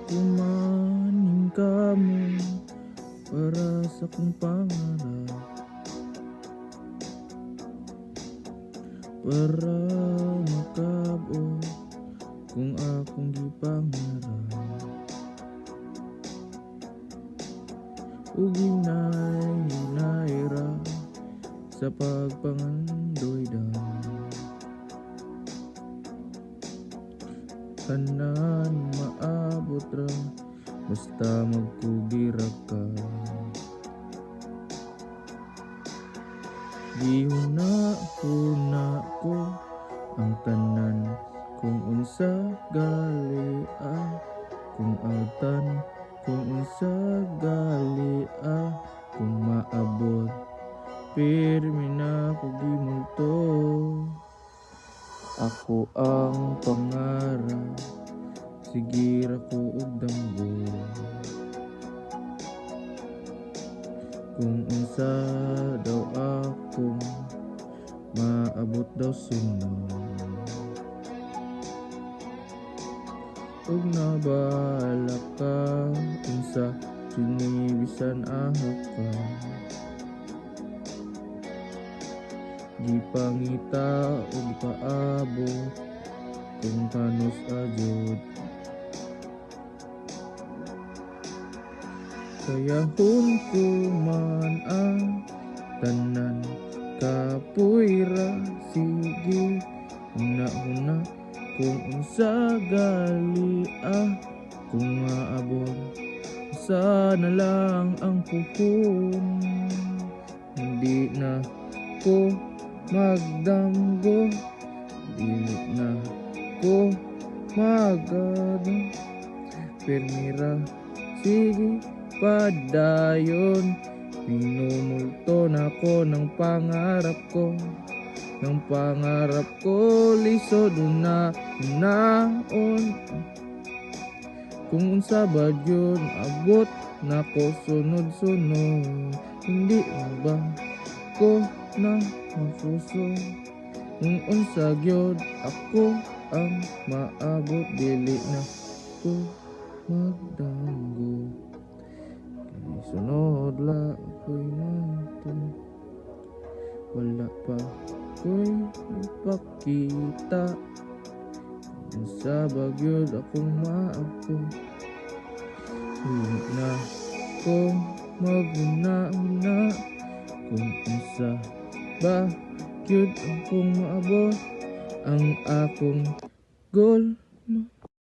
kumaning kamo para sa kong pangarap, para makabot kung akong gipangarap. Ug hinay ra sa pagpangandoy-dan, tanan maabot ra basta magkubira ka. Gihuna-huna ko ang tanan kung unsa galia, kung altan kung unsa galia, kung maabot pirmi na ko gimulto. Ako ang pangarap, sige ra ko og damgo, kung unsa daw akong maabot daw sunod. Ug nabala ka unsa sinibisan ako ka, gipangita ug paabot kung panos adyod. Kayahon ko man ang tanan kapoy ra, sige huna-huna kung unsa galia, kung maabot sana lang ang puhon. Hindi na ko magdamgo, dili na ko magano, permira sige padayon. Minumulto na ko ng pangarap ko, ng pangarap ko lisod una-unaon. Kung unsa ba yun abot na ko sunod-sunod, hindi ba ko na mapuso kung unsa gyud ako ang maabot, dili na ko magdanggo. Kay sunod la ako'y nato, wala pa ko'y ipakita kung unsa ba gyud akong maabot. Dili na ko maguna-una kung unsa ba gyud akong maabot, ang akong goal